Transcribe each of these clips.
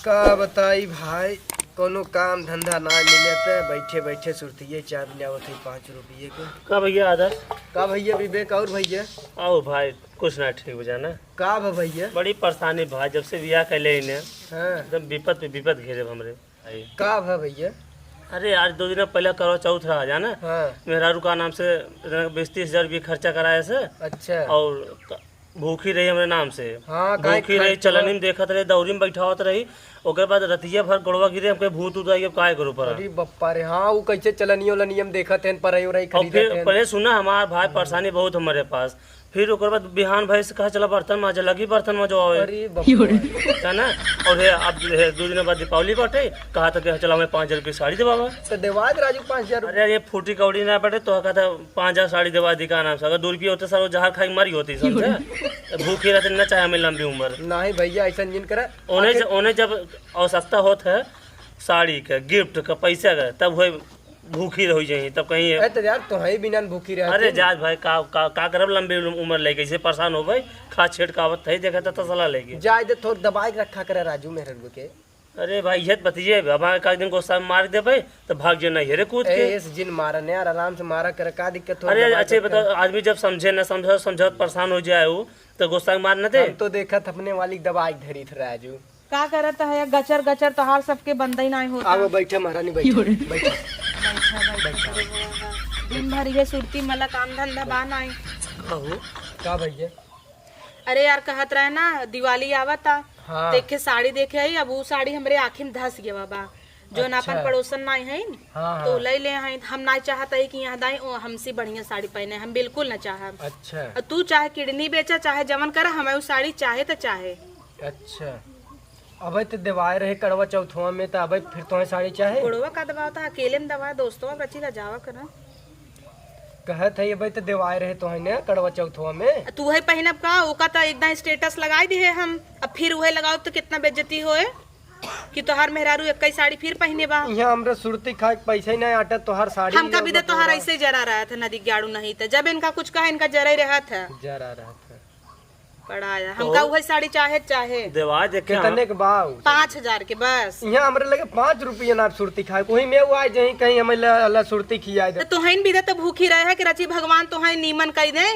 का बताई भाई, कोनो काम धंधा ना मिले तो बैठे बैठे सुरतिये चाय बनावत है 5 रुपये के। का भैया आदर्श? का भैया विवेक और भैया? आओ भाई, कुछ ना ठीक हो जाना। का भैया? बड़ी परेशानी भाई, जब से बियाह कैले इन्हें हाँ। एकदम विपत पे विपत घेरे हमरे भाई। का भैया? अरे आज 2 दिन पहले करवा चौथ रहा जाना। हाँ। मेरा रुका नाम से 20-30 हजार खर्चा कराया से। अच्छा। और भूखी रही हमारे नाम से। हाँ, भूखी रही, चलनी में देखत रही, दौरी में बैठावत रही। ओकर बाद रतिया भर गोड़वा गिरे, हमके भूत उत आई, अब काय करू पर। अरे बप्पा रे, हाँ वो कैसे चलनियो लनियम देखत हैं पर और और फिर पहले सुना हमार भाई परेशानी बहुत हमारे पास। फिर ओकर बाद बिहान भाई से कहा चला बर्तन माजे लगी, बर्तन माजो आवे। अरे बप्पा ना। और अब 2 दिन बाद दीपावली बाटे, कहा था कि चला मैं 5,000 की साड़ी देवा तो देवाद राजू 5,000। अरे ये फूटी कौड़ी ना पड़े तो कहता 5,000 साड़ी देवा दी का नाम से। अगर 2 रुपये होते सर जहाँ खाई मरी होती समझे। भूखी रहते न चाहे हमें लंबी उम्र। नहीं भैया ऐसा जिन करे उन्हें जब आवश्यकता होत है साड़ी के, गिफ्ट का, पैसा का, तब वो भूखी रह जाए तब कहीं। तो यार तो है बिना भूखी रह। अरे जाज भाई का करब लंबी उम्र लेके कैसे परेशान हो भाई। खा छेड़ कावत है देखा था तसला लेके जाए दे थोड़ा दबाई के रखा करे राजू मेहर के। अरे भाई ये बतिए बाबा का दिन गुस्सा में मार दे भाई तो भाग जे नहीं रे कूद के। इस जिन मारा ने यार आराम से मारा करे, का दिक्कत हो। अरे अच्छे बताओ, आदमी जब समझे न समझो परेशान हो जाए वो तो गुस्सा में मार न दे। तो देखा अपने वाली दवाई धरी थे राजू। का करत है गचर गचर तो हार सबके बंदा ही नहीं होता। आओ बैठे महारानी बैठे बैठे। दिन भर ये सुरती मला काम धंधा बान आई। का भैया? अरे यार कहत रहे ना दिवाली आवता। हाँ। देखे साड़ी देखे आई, अब वो साड़ी हमरे आँखी में धस गया बाबा। जो अच्छा। अपन पड़ोसन नहीं है हाँ, तो ले ले हैं। हम ना चाहते है कि यहाँ दाई हमसे बढ़िया साड़ी पहने, हम बिल्कुल ना चाहब। अच्छा और तू चाहे किडनी बेचा चाहे जमन करे, हमें वो साड़ी चाहे तो चाहे। अच्छा। अब तो दवाई रहे करवा चौथवा में तो अब फिर तो साड़ी चाहे। गुड़वा का दवा होता अकेले में दवा, दोस्तों में रची ला जावा करा। कहत है अब तो दवाई रहे तो है ना करवा चौथवा में। तू है पहनब का ओका तो एकदम स्टेटस लगाई दी है हम। अब फिर वही लगाओ तो कितना बेइज्जती होए कि तोहार मेहरारू एक साड़ी फिर पहने बा। यहाँ हमरा सुरती खा के पैसा ही नहीं आटा तोहार साड़ी। हमका भी तोहार ऐसे जरा रहा था नदी गाड़ू नहीं था। जब इनका कुछ कहा इनका जरा ही रहा था। जरा रहा था बड़ा आया हमका वही साड़ी चाहे चाहे देवा देखे कितने के भाव? 5,000 के बस। यहाँ हमरे लगे 5 रुपये ना सुरती खाए कोई में वो आए जहीं कहीं हमें अल्लाह सुरती खियाए दे। तो तुहन भी तो भूखी रहे है कि रची भगवान तुहन नीमन कह दे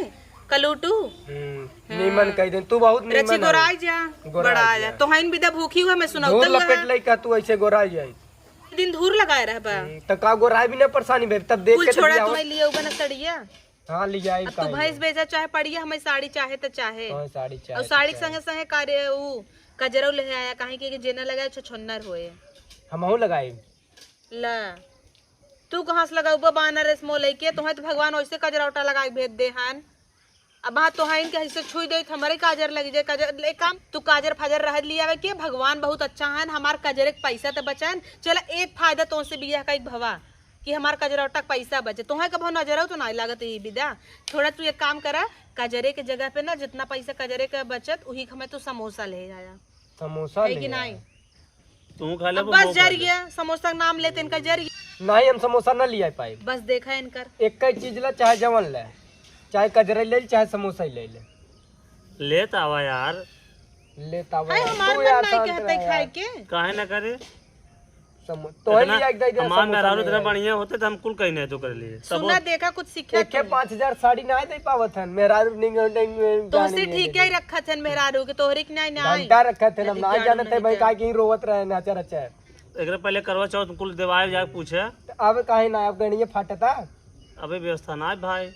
कलूटू नीमन कह दे तू बहुत रची नीमन गोराई जा। बड़ा आया तुहन भी तो भूखी हुआ मैं सुनाऊ धूर लपेट ले का तू ऐसे गोराई जाए दिन धूर लगाए रह बा। तो का गोराई भी ना परेशानी भेल तब देख कुल के छोड़ा तुम्हें लिए उगन सड़िया। हां ले जाए अब तू भैंस बेचा चाहे पड़िया हमें साड़ी चाहे तो चाहे। साड़ी और चाहे साड़ी के संगे संगे कार्य ऊ कजरो ले आया काहे के जेना लगा छछन्नर होए। हमहू लगाए ला तू कहां से लगाऊ बानर रेसमो लेके तोहे तो भगवान वैसे कजरौटा लगा के भेज दे हन। अब हां तो हाइन के ऐसे छुई दे हमारे काजर लग जाए। काजर ले काम तू काजर फाजर रह लिया आवे के भगवान बहुत अच्छा हन। हमार कजरे के पैसा तो बचान चल एक फायदा तो से बिया का एक भवा कि हमार कजरौटा पैसा बचे। तोहे कभो नजर तो नहीं लागत ई विदा। थोड़ा तू एक काम करा कजरे के जगह पे ना जितना पैसा कजरे का बचत वही हमें तू समोसा ले आया। समोसा है कि नहीं? तू खा ले अब बस जर गया समोसा का नाम लेते इनका जर गया। नहीं हम समोसा ना लिया पाए। बस देखा इनकर एक ही चीज ला चाहे जवन ले चाहे कजरे ले चाहे समोसा ही ले आवा यार। लेता हुआ हाय हमार मन नहीं कहते खाए के काहे ना करे तो है लिया एकदम हमार मेहरारू इतना बढ़िया होते तो हम कुल कहीं नहीं तो कर लिए सुना देखा कुछ सीखा। एक 5,000 साड़ी ना दे पावत हन मेहरारू निंग तो से ठीक ही रखा थे मेहरारू के तोहरी के नहीं नहीं घंटा रखा थे हम ना जानते भाई का की रोवत रहे नाचा रचा। एकरे पहले करवा चौथ कुल देवाए जाके पूछे अब काहे ना अब गणिये फाटता। अबे व्यवस्था ना भाई।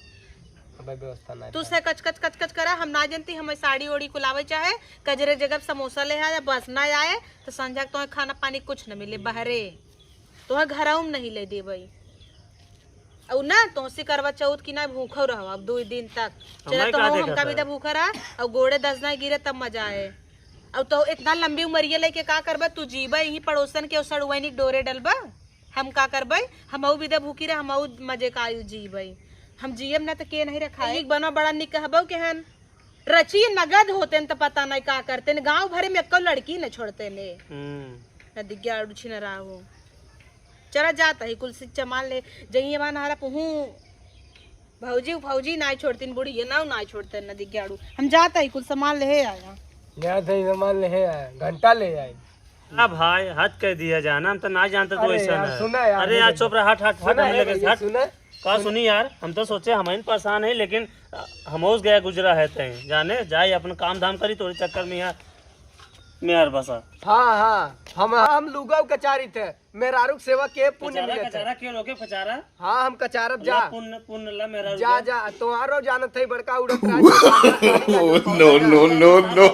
अब व्यवस्था ना तू से कच कच कच कच करा हम ना जानती हमें साड़ी ओड़ी कुलावे चाहे कजरे जगह समोसा ले आया बस ना आए तो संझा तो खाना पानी कुछ न मिले बहरे तो घरों में नहीं ले दे भाई। और ना तो से करवा चौथ की ना भूखो रहो अब 2 दिन तक चला तो हमका भी तो भूखा रहा और गोड़े 10 ना गिरे तब मजा आए। अब तो इतना लंबी उमरिया लेके का करबा तू जीबा यही पड़ोसन के सड़ुआनी डोरे डलबा हम का करबा हम भी तो भूखी रहे हम मजे का जीबा हम जीएम ना तो के नहीं रखा एक बनो बड़ा निक कहबो के हन रची नगद होते तो पता नहीं का करते न गांव भरे में एको लड़की न छोड़ते ने नदी गाड़ू छिन रहा चला जाता ही कुल से चमाल ले जही बा नहरा पुहू भौजी फौजी ना छोड़तीन बुढ़ी ना छोड़ते नदी गाड़ू हम जाता ही कुल सामान ले आया यहाँ से सामान ले आए घंटा ले आए हाँ भाई हद कर दिया जाना, हम तो ना जानते तो अरे ऐसा यार, है। सुना यार, अरे यार चुप रहा, हट हट हट, सुना हम है लगे भैया, हट। सुना का सुनी यार, हम तो सोचे हम ही परेशान है, लेकिन हमोस गया गुजरा है तय जाने जाए अपन काम धाम करी तोरे चक्कर में यार मैं यार बसा। हाँ हाँ, हम लुगाव कचारी थे, मेहरारू सेवा के पुण्य कचारा मिले थे। कचारा क्यों रोके पचारा? हाँ हम कचारब जा। पुण्य पुण्य ला मेरा जा जा, तुम्हारो जानत है बड़का उड़त राज। No no no no